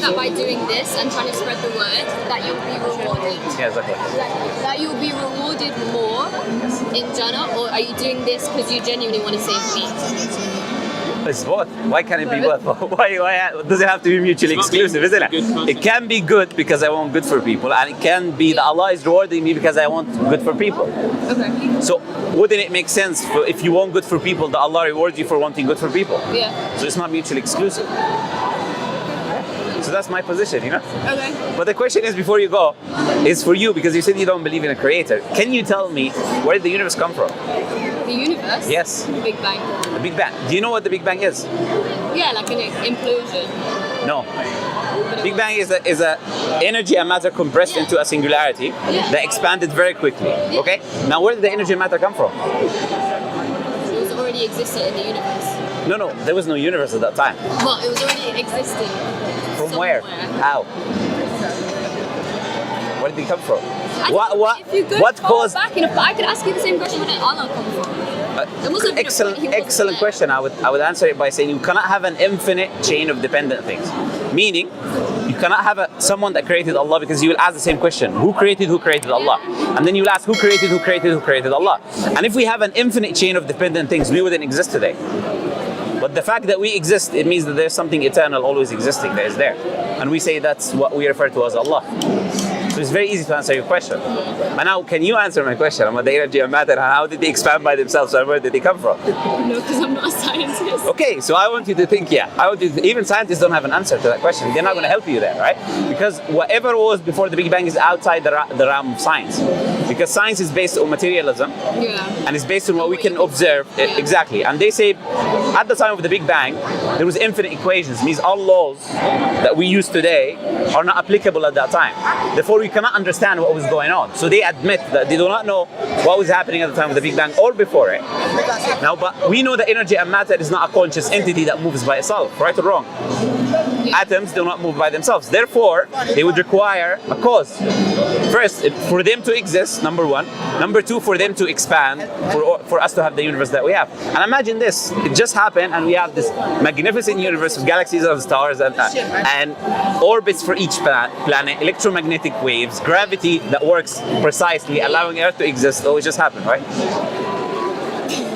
believe that by doing this and trying to spread the word, that you'll be rewarded? Yeah, exactly. That you'll be rewarded more in Jannah, or are you doing this because you genuinely want to save me? It's both. Why can't it be both? Why does it have to be mutually exclusive, isn't it? It can be good because I want good for people, and it can be that Allah is rewarding me because I want good for people. Okay. So wouldn't it make sense if you want good for people that Allah rewards you for wanting good for people? Yeah. So it's not mutually exclusive. So that's my position, you know? Okay. But the question is, before you go, is for you, because you said you don't believe in a creator. Can you tell me where did the universe come from? The universe? Yes. The Big Bang. The Big Bang. Do you know what the Big Bang is? Yeah, like an implosion. No. Big Bang is a energy and matter compressed into a singularity that expanded very quickly. Okay? Now where did the energy and matter come from? It was already existing in the universe. No, there was no universe at that time. Well, it was already existing. From where? How? Where did it come from? If you go what far caused? back enough, I could ask you the same question. Where did Allah come from? There wasn't Excellent question. I would answer it by saying you cannot have an infinite chain of dependent things. Meaning, you cannot have someone that created Allah, because you will ask the same question: who created Allah? And then you will ask who created Allah? And if we have an infinite chain of dependent things, we wouldn't exist today. But the fact that we exist, it means that there's something eternal always existing that is there. And we say that's what we refer to as Allah. So it's very easy to answer your question. And now, can you answer my question about the energy and matter and how did they expand by themselves and where did they come from? No, because I'm not a scientist. Okay, so I want you to think, even scientists don't have an answer to that question. They're not going to help you there, right? Because whatever was before the Big Bang is outside the realm of science. Because science is based on materialism, and it's based on what we can observe. Exactly. And they say, at the time of the Big Bang, there was infinite equations. It means all laws that we use today are not applicable at that time. Therefore, we cannot understand what was going on. So they admit that they do not know what was happening at the time of the Big Bang or before it. Now, but we know that energy and matter is not a conscious entity that moves by itself, right or wrong? Atoms do not move by themselves. Therefore, they would require a cause. First, for them to exist, number one. Number two, for them to expand, for us to have the universe that we have. And imagine this, it just happened and we have this magnificent universe of galaxies and stars and orbits for each planet, electromagnetic waves, gravity that works precisely, allowing Earth to exist. Oh, it just happened, right?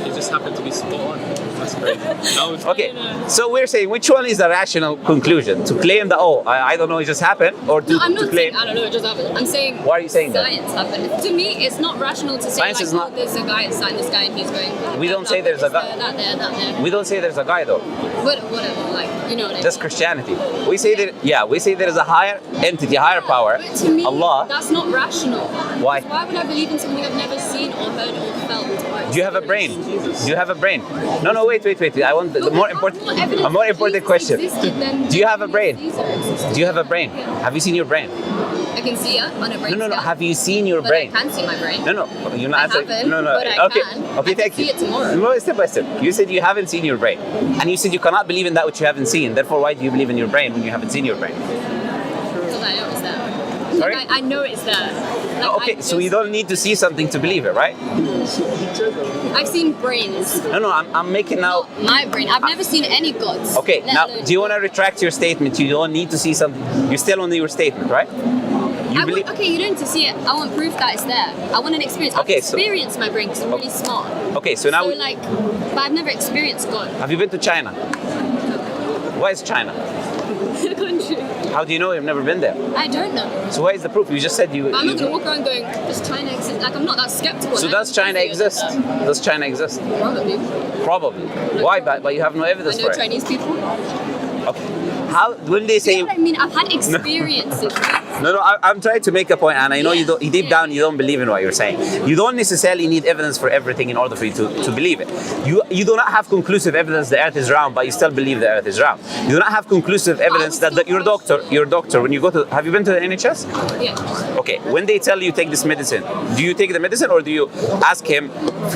It just happened to be spot on. That's crazy. Okay, so we're saying which one is the rational conclusion? To claim that, I don't know, it just happened, or to, no, I'm not claim... saying I don't know, it just happened. I'm saying Why are you saying science happened. To me, it's not rational to say Science is not... there's a guy inside this guy and he's going... We don't say there's a guy. That there. We don't say there's a guy though. Whatever, like, you know what I mean? That's Christianity. We say we say there is a higher entity, a higher power. But to me, Allah. that's not rational. Why? Why would I believe in something I've never seen or heard or felt? Do you have a brain? Do you have a brain? No, wait. I want the more important question. Do you have a brain? Do you have a brain? Have you seen your brain? I can see it on a brain. No. Have you seen your but brain? I can see my brain. No. You're not answering. Haven't, No. But I Okay. can. Okay. I Thank can you. see it tomorrow. No, step by step. You said you haven't seen your brain, and you said you cannot believe in that which you haven't seen. Therefore, why do you believe in your brain when you haven't seen your brain? Because I know it's there. Sorry? I know it's there. Like, Okay, so you don't need to see something to believe it, right? I've seen brains. No, I'm making now... Not my brain. I've never seen any gods. Okay, now, do you want to retract your statement? You don't need to see something. You're still on your statement, right? Okay, you don't need to see it. I want proof that it's there. I want an experience. I've experienced my brain because I'm really smart. Okay, so now... but I've never experienced God. Have you been to China? Why is China? The country. How do you know you've never been there? I don't know. So why is the proof? You just said you... But I'm not going to walk around going, does China exist? Like, I'm not that skeptical. So does China exist? Does China exist? Probably. Why? But you have no evidence for it. I know Chinese people. Okay. When they say... You know what I mean? I've had experiences. No, I'm trying to make a point, and I know you don't. Deep down, you don't believe in what you're saying. You don't necessarily need evidence for everything in order for you to believe it. You do not have conclusive evidence the Earth is round, but you still believe the Earth is round. You do not have conclusive evidence that your doctor, when you go to, have you been to the NHS? Yeah. Okay. When they tell you take this medicine, do you take the medicine or do you ask him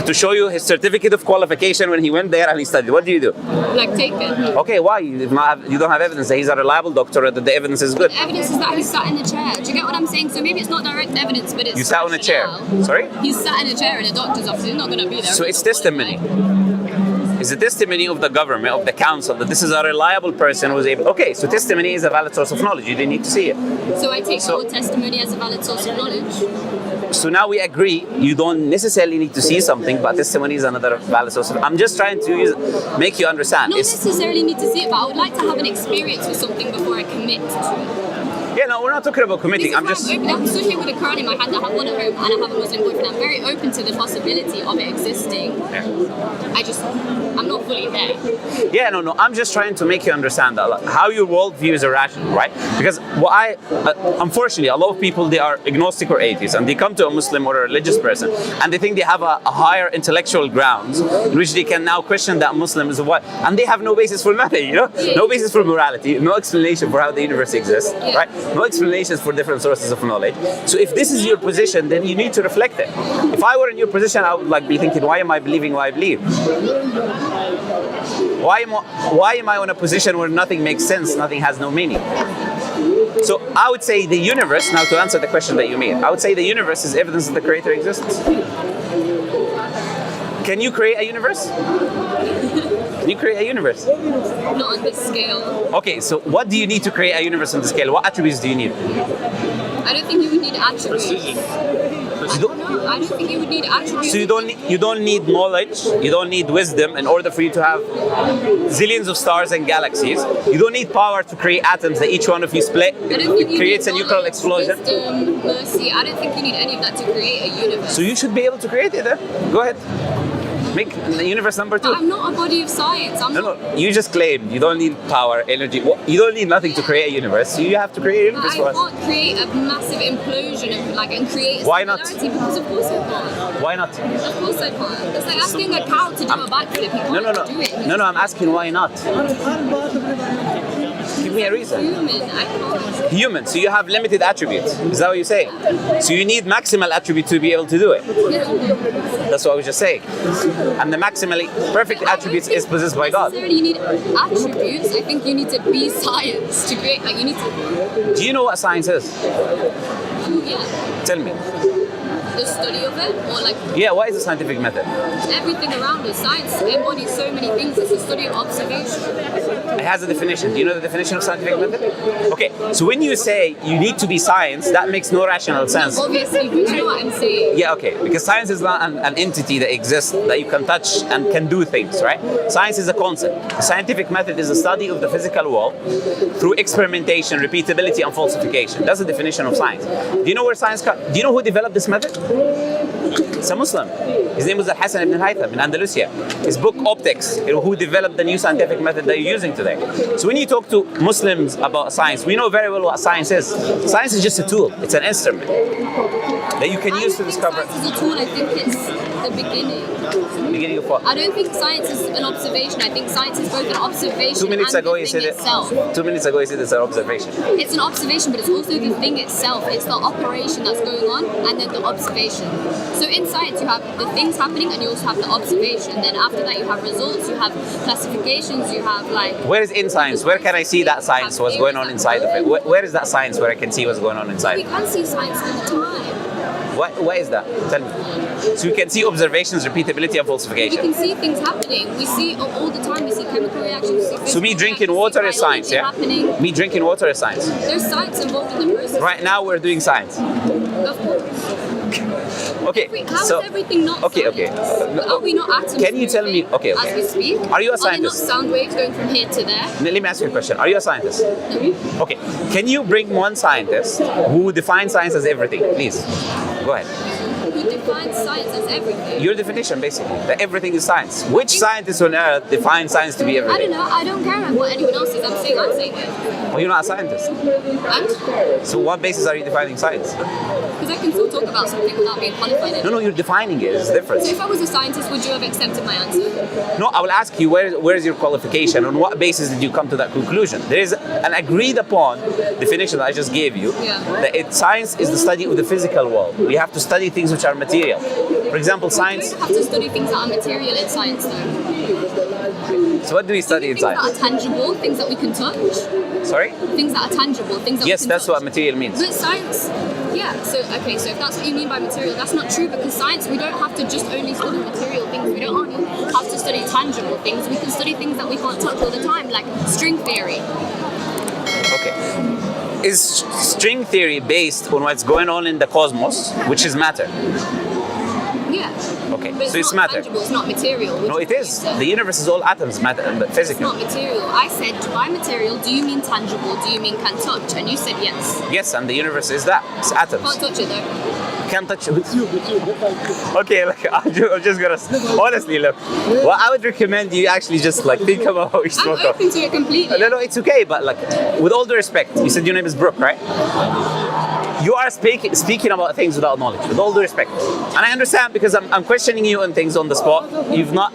to show you his certificate of qualification when he went there and he studied? What do you do? Like take it. Okay. Why? You don't have evidence that he's a reliable doctor or that the evidence is good. The evidence is that he sat in the chair. Do you get what I'm saying? So maybe it's not direct evidence, but it's... You sat on a chair. Sorry? He sat in a chair in a doctor's office. He's not going to be there. So it's testimony. is the testimony of the government, of the council, that this is a reliable person who was able. Okay, so testimony is a valid source of knowledge. You didn't need to see it. So I take your testimony as a valid source of knowledge. So now we agree. You don't necessarily need to see something, but testimony is another valid source. I'm just trying to make you understand. Not necessarily need to see it, but I would like to have an experience with something before I commit to it. Yeah, no, we're not talking about committing. I'm just. I'm stood here with a Quran in my hand. I have one at home, and I have a Muslim boyfriend. I'm very open to the possibility of it existing. Yeah. I'm not fully there. Yeah, no. I'm just trying to make you understand that how your worldview is irrational, right? Because unfortunately, a lot of people, they are agnostic or atheists, and they come to a Muslim or a religious person, and they think they have a higher intellectual grounds in which they can now question that Muslim is what, and they have no basis for nothing, you know, no basis for morality, no explanation for how the universe exists, right? No explanations for different sources of knowledge. So if this is your position, then you need to reflect it. If I were in your position, I would be thinking, why am I believing what I believe? Why am I in a position where nothing makes sense, nothing has no meaning? So I would say the universe, now to answer the question that you made, I would say the universe is evidence that the creator exists. Can you create a universe? Can you create a universe? Not on this scale. Okay, so what do you need to create a universe on the scale? What attributes do you need? I don't think you would need attributes. I don't think you would need attributes. So you don't need knowledge, you don't need wisdom in order for you to have zillions of stars and galaxies. You don't need power to create atoms that each one of you split. It creates a nuclear explosion. Wisdom, mercy. I don't think you need any of that to create a universe. So you should be able to create it then. Go ahead. Make the universe number 2. But I'm not a body of science. No, you just claimed you don't need power, energy. You don't need nothing to create a universe. So you have to create a universe for us. I can't create a massive implosion and create a Why not? singularity because of course I can't. Why not? Of course I can't. It's like asking a cow to do a backflip. You can't do it. No, I'm asking why not. Give me a reason. Human, I can't. Human, so you have limited attributes. Is that what you're saying? So you need maximal attributes to be able to do it. That's what I was just saying. And the maximally perfect attributes is possessed by God. Necessarily you need attributes. I think you need to be science to create. Like you need to. Do you know what science is? Yeah. Tell me. The study of it, or like. Yeah. What is the scientific method? Everything around us. Science embodies so many things. It's the study of observation. It has a definition. Do you know the definition of scientific method? Okay. So when you say you need to be science, that makes no rational sense. Obviously, but you know what I'm saying. Yeah, okay. Because science is not an entity that exists, that you can touch and can do things, right? Science is a concept. The scientific method is the study of the physical world through experimentation, repeatability, and falsification. That's the definition of science. Do you know where science comes? Do you know who developed this method? It's a Muslim. His name was Al-Hasan ibn Haytham in Andalusia. His book Optics, who developed the new scientific method that you're using today. So when you talk to Muslims about science, we know very well what science is. Science is just a tool. It's an instrument that you can use to discover. Science is a tool. I think it's the beginning. Beginning of what? I don't think science is an observation. I think science is both an observation 2 minutes and ago the you thing said itself. it. 2 minutes ago you said it's an observation. It's an observation, but it's also the thing itself. It's the operation that's going on, and then the observation. So in science, you have the things happening, and you also have the observation. Then after that, you have results, you have classifications, you have like. Where is in science? Where can I see that science? What's going on inside of it? Where is that science where I can see what's going on inside? We can see science all the time. What is that? Tell me. So you can see observations, repeatability, and falsification. We can see things happening. We see all the time. We see chemical reactions. So me drinking water is science, yeah? Happening. Me drinking water is science. There's science involved in the process. Right now we're doing science. Of course. Okay. How is everything not science? Are we not atoms? Can you tell me? Okay. As we speak. Are you a scientist? Are there not sound waves going from here to there? Let me ask you a question. Are you a scientist? No. Okay. Can you bring one scientist who defines science as everything, please? Go ahead. Who defines science as everything? Your definition, basically, that everything is science. Which scientist on earth defines science to be everything? I don't know. I don't care what anyone else is. I'm saying it. Well, you're not a scientist. And? So what basis are you defining science? Because I can still talk about something without being qualified in it. No, you're defining it. It's different. So if I was a scientist, would you have accepted my answer? No, I will ask you, where is your qualification? On what basis did you come to that conclusion? There is an agreed upon definition that I just gave you. Yeah. That science is the study of the physical world. We have to study things which are material. For example, science. We don't have to study things that are material in science, though. So what do we study in Things science? that are tangible, things that we can touch. Sorry? Things that are tangible, things that we Yes, can that's touch. what material means. But science, Yeah, so if that's what you mean by material, that's not true, because science, we don't have to just only study material things. We don't only have to study tangible things. We can study things that we can't touch all the time, like string theory. Okay. Is string theory based on what's going on in the cosmos, which is matter? Yeah. Okay, But it's so it's not matter. tangible, it's not material. No, it is. The universe is all atoms, matter, It's physical. not material. I said, by material, do you mean tangible? Do you mean can touch? And you said yes. Yes, and the universe is that. It's atoms. Can't touch it though. Can't touch it. Okay, look, I'm just gonna honestly look. What I would recommend you actually just like think about what you I'm spoke of. open to it completely. No, it's okay, but like, with all due respect, you said your name is Brooke, right? You are speaking about things without knowledge, with all due respect. And I understand, because I'm questioning you on things on the spot. You've not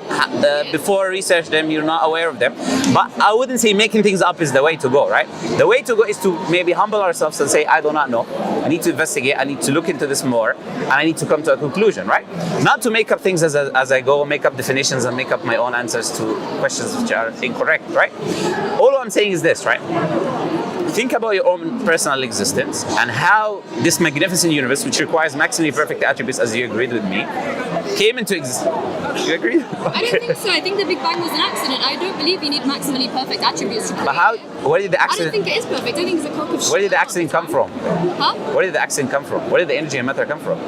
before researched them, you're not aware of them. But I wouldn't say making things up is the way to go, right? The way to go is to maybe humble ourselves and say, I do not know. I need to investigate, I need to look into this more, and I need to come to a conclusion, right? Not to make up things as I go, make up definitions and make up my own answers to questions which are incorrect, right? All I'm saying is this, right? Think about your own personal existence and how this magnificent universe, which requires maximally perfect attributes, as you agreed with me, came into existence. You agree? I don't think so. I think the Big Bang was an accident. I don't believe you need maximally perfect attributes to create But how? it. Where did the I don't accident? think it is perfect. I think it's a cock of shit. Where did the accident come from? Huh? Where did the accident come from? Where did the energy and matter come from?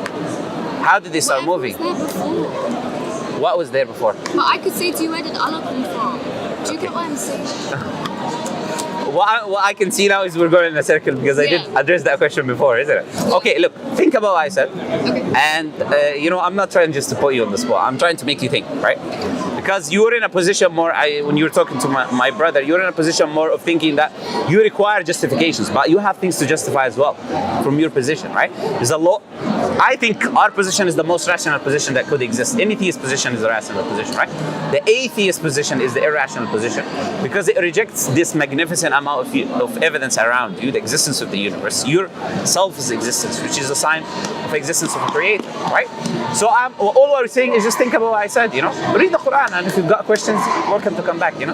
How did they start Whatever moving? was there before. What was there before? But I could say to you, where did Allah come from? Do you get what I'm saying? What I can see now is we're going in a circle, because I did Yeah. address that question before, isn't it? Okay, look, think about what I said. Okay. And, I'm not trying just to put you on the spot. I'm trying to make you think, right? Because you were in a position more, when you were talking to my brother, you were in a position more of thinking that you require justifications, but you have things to justify as well from your position, right? There's a lot. I think our position is the most rational position that could exist. Any theist position is a rational position, right? The atheist position is the irrational position, because it rejects this magnificent amount of evidence around you, the existence of the universe, your self's existence, which is a sign of existence of a creator, right? So all I'm saying is just think about what I said, read the Quran, and if you've got questions, welcome to come back, No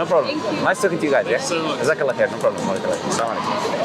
problem. Thank you. Nice talking to you guys, yeah? so much. Jazakallah khair, no problem. Assalamu alaikum.